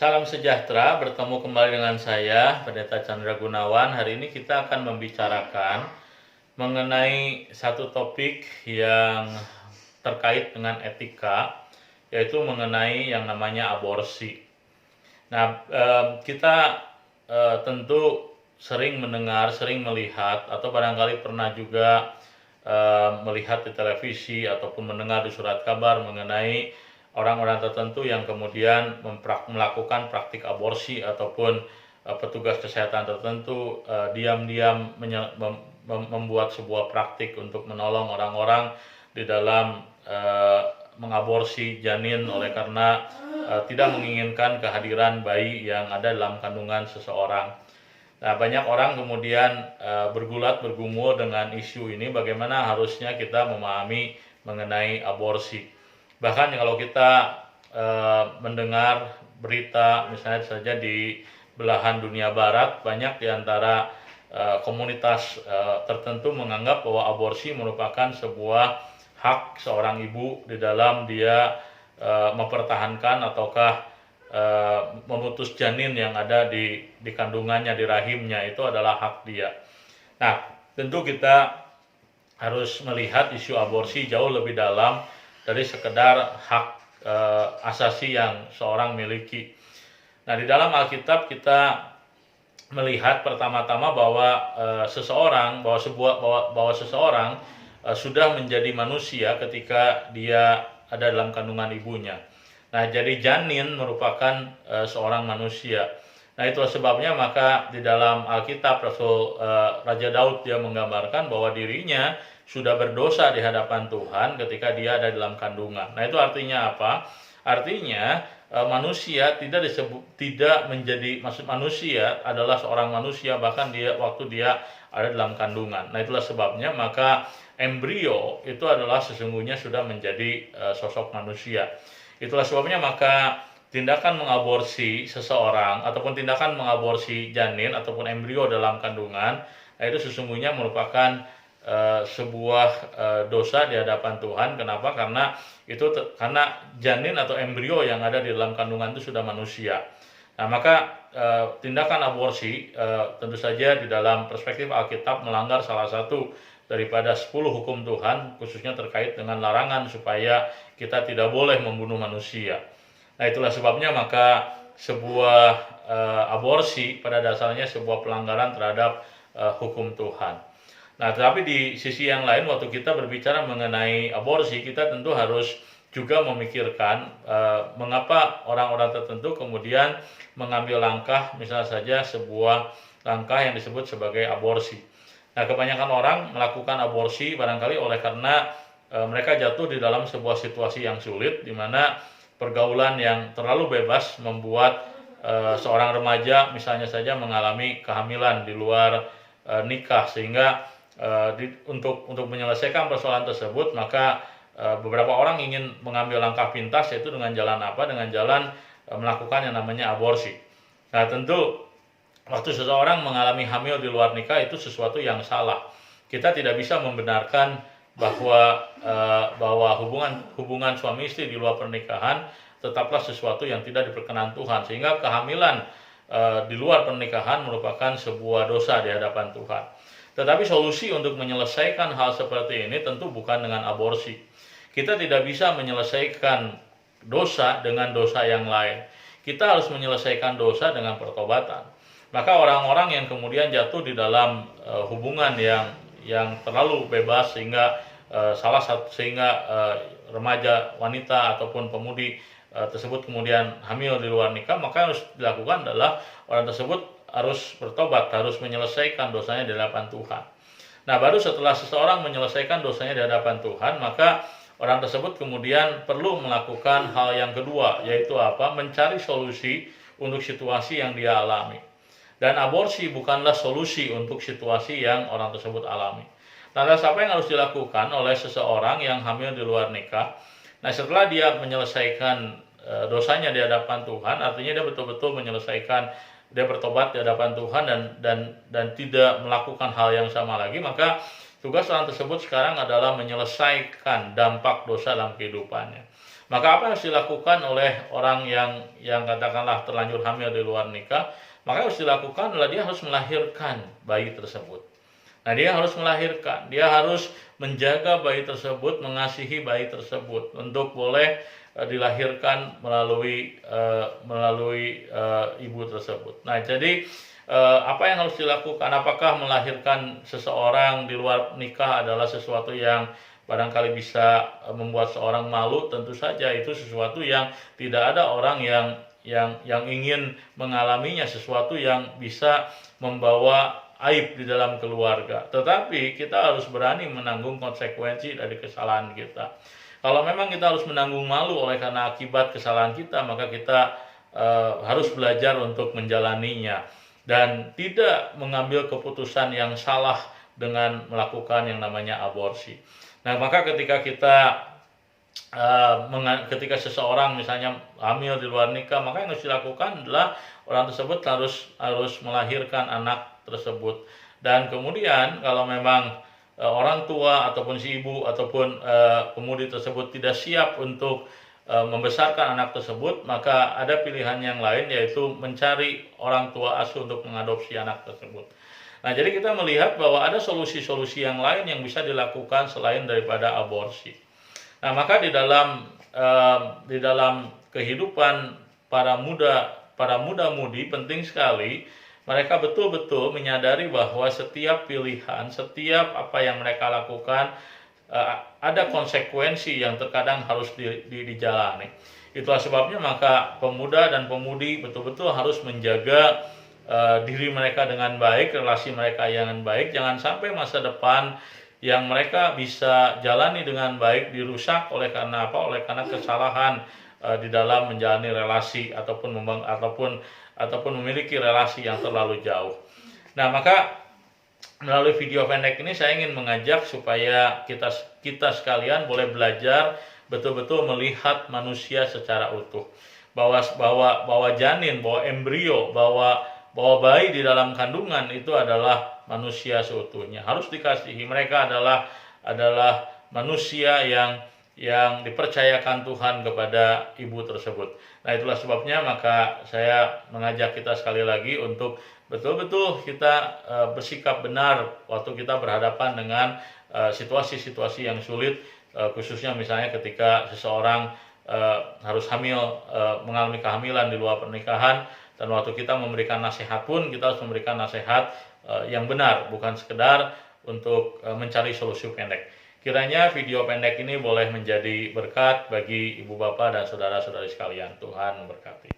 Salam sejahtera, bertemu kembali dengan saya, Pendeta Chandra Gunawan. Hari ini kita akan membicarakan mengenai satu topik yang terkait dengan etika, yaitu mengenai yang namanya aborsi. Nah, kita tentu sering mendengar, sering melihat, atau barangkali pernah juga melihat di televisi ataupun mendengar di surat kabar mengenai orang-orang tertentu yang kemudian melakukan praktik aborsi ataupun petugas kesehatan tertentu diam-diam membuat sebuah praktik untuk menolong orang-orang di dalam mengaborsi janin oleh karena tidak menginginkan kehadiran bayi yang ada dalam kandungan seseorang. Nah, banyak orang kemudian bergulat bergumul dengan isu ini, bagaimana harusnya kita memahami mengenai aborsi. Bahkan kalau kita mendengar berita misalnya saja di belahan dunia barat, banyak di antara komunitas tertentu menganggap bahwa aborsi merupakan sebuah hak seorang ibu di dalam dia mempertahankan ataukah memutus janin yang ada di kandungannya, di rahimnya, itu adalah hak dia. Nah, tentu kita harus melihat isu aborsi jauh lebih dalam dari sekedar hak asasi yang seorang miliki. Nah, di dalam Alkitab kita melihat pertama-tama bahwa seseorang sudah menjadi manusia ketika dia ada dalam kandungan ibunya. Nah, jadi janin merupakan seorang manusia. Nah, itulah sebabnya maka di dalam Alkitab Raja Daud dia menggambarkan bahwa dirinya sudah berdosa di hadapan Tuhan ketika dia ada dalam kandungan. Nah, itu artinya apa? Artinya manusia maksud manusia adalah seorang manusia bahkan waktu dia ada dalam kandungan. Nah, itulah sebabnya maka embrio itu adalah sesungguhnya sudah menjadi sosok manusia. Itulah sebabnya maka tindakan mengaborsi seseorang ataupun tindakan mengaborsi janin ataupun embrio dalam kandungan, nah itu sesungguhnya merupakan sebuah dosa di hadapan Tuhan. Kenapa? Karena janin atau embrio yang ada di dalam kandungan itu sudah manusia. Nah, maka tindakan aborsi tentu saja di dalam perspektif Alkitab melanggar salah satu daripada 10 hukum Tuhan, khususnya terkait dengan larangan supaya kita tidak boleh membunuh manusia. Nah, itulah sebabnya maka sebuah aborsi pada dasarnya sebuah pelanggaran terhadap hukum Tuhan. Nah, tetapi di sisi yang lain, waktu kita berbicara mengenai aborsi, kita tentu harus juga memikirkan mengapa orang-orang tertentu kemudian mengambil langkah, misalnya saja sebuah langkah yang disebut sebagai aborsi. Nah, kebanyakan orang melakukan aborsi barangkali oleh karena mereka jatuh di dalam sebuah situasi yang sulit, di mana pergaulan yang terlalu bebas membuat seorang remaja misalnya saja mengalami kehamilan di luar nikah, sehingga untuk menyelesaikan persoalan tersebut maka beberapa orang ingin mengambil langkah pintas, yaitu dengan jalan apa? Dengan jalan melakukan yang namanya aborsi. Nah, tentu waktu seseorang mengalami hamil di luar nikah itu sesuatu yang salah. Kita tidak bisa membenarkan bahwa hubungan suami istri di luar pernikahan tetaplah sesuatu yang tidak diperkenan Tuhan, sehingga kehamilan di luar pernikahan merupakan sebuah dosa di hadapan Tuhan. Tetapi solusi untuk menyelesaikan hal seperti ini tentu bukan dengan aborsi. Kita tidak bisa menyelesaikan dosa dengan dosa yang lain. Kita harus menyelesaikan dosa dengan pertobatan. Maka orang-orang yang kemudian jatuh di dalam hubungan yang terlalu bebas sehingga remaja wanita ataupun pemudi tersebut kemudian hamil di luar nikah, maka yang harus dilakukan adalah orang tersebut harus bertobat, harus menyelesaikan dosanya di hadapan Tuhan. Nah, baru setelah seseorang menyelesaikan dosanya di hadapan Tuhan, maka orang tersebut kemudian perlu melakukan hal yang kedua, yaitu apa? Mencari solusi untuk situasi yang dia alami. Dan aborsi bukanlah solusi untuk situasi yang orang tersebut alami. Lantas apa yang harus dilakukan oleh seseorang yang hamil di luar nikah? Nah, setelah dia menyelesaikan dosanya di hadapan Tuhan, artinya dia betul-betul menyelesaikan, dia bertobat di hadapan Tuhan dan tidak melakukan hal yang sama lagi, maka tugas orang tersebut sekarang adalah menyelesaikan dampak dosa dalam kehidupannya. Maka apa yang harus dilakukan oleh orang yang katakanlah terlanjur hamil di luar nikah? Maka yang harus dilakukan adalah dia harus melahirkan bayi tersebut. Nah, dia harus melahirkan, dia harus menjaga bayi tersebut, mengasihi bayi tersebut untuk boleh dilahirkan melalui ibu tersebut. Nah, jadi apa yang harus dilakukan? Apakah melahirkan seseorang di luar nikah adalah sesuatu yang barangkali bisa membuat seorang malu? Tentu saja itu sesuatu yang tidak ada orang yang ingin mengalaminya, sesuatu yang bisa membawa aib di dalam keluarga. Tetapi kita harus berani menanggung konsekuensi dari kesalahan kita. Kalau memang kita harus menanggung malu oleh karena akibat kesalahan kita, maka kita harus belajar untuk menjalaninya dan tidak mengambil keputusan yang salah dengan melakukan yang namanya aborsi. Nah, maka ketika ketika seseorang misalnya hamil di luar nikah, maka yang harus dilakukan adalah orang tersebut harus melahirkan anak tersebut. Dan kemudian kalau memang orang tua ataupun si ibu ataupun pemudi tersebut tidak siap untuk membesarkan anak tersebut, maka ada pilihan yang lain, yaitu mencari orang tua asuh untuk mengadopsi anak tersebut. Nah, jadi kita melihat bahwa ada solusi-solusi yang lain yang bisa dilakukan selain daripada aborsi. Nah, maka di dalam kehidupan para muda-mudi penting sekali mereka betul-betul menyadari bahwa setiap pilihan, setiap apa yang mereka lakukan ada konsekuensi yang terkadang harus dijalani. Itulah sebabnya maka pemuda dan pemudi betul-betul harus menjaga diri mereka dengan baik, relasi mereka dengan baik. Jangan sampai masa depan yang mereka bisa jalani dengan baik dirusak oleh karena apa? Oleh karena kesalahan di dalam menjalani relasi ataupun memiliki relasi yang terlalu jauh. Nah, maka melalui video pendek ini saya ingin mengajak supaya kita sekalian boleh belajar betul-betul melihat manusia secara utuh. Bahwa janin, bahwa embrio, bahwa bayi di dalam kandungan itu adalah manusia seutuhnya. Harus dikasihi. Mereka adalah manusia yang dipercayakan Tuhan kepada ibu tersebut. Nah, itulah sebabnya maka saya mengajak kita sekali lagi untuk betul-betul kita bersikap benar waktu kita berhadapan dengan situasi-situasi yang sulit, khususnya misalnya ketika seseorang harus mengalami kehamilan di luar pernikahan, dan waktu kita memberikan nasihat pun kita harus memberikan nasihat yang benar, bukan sekedar untuk mencari solusi pendek. Kiranya video pendek ini boleh menjadi berkat bagi ibu bapak dan saudara-saudari sekalian. Tuhan memberkati.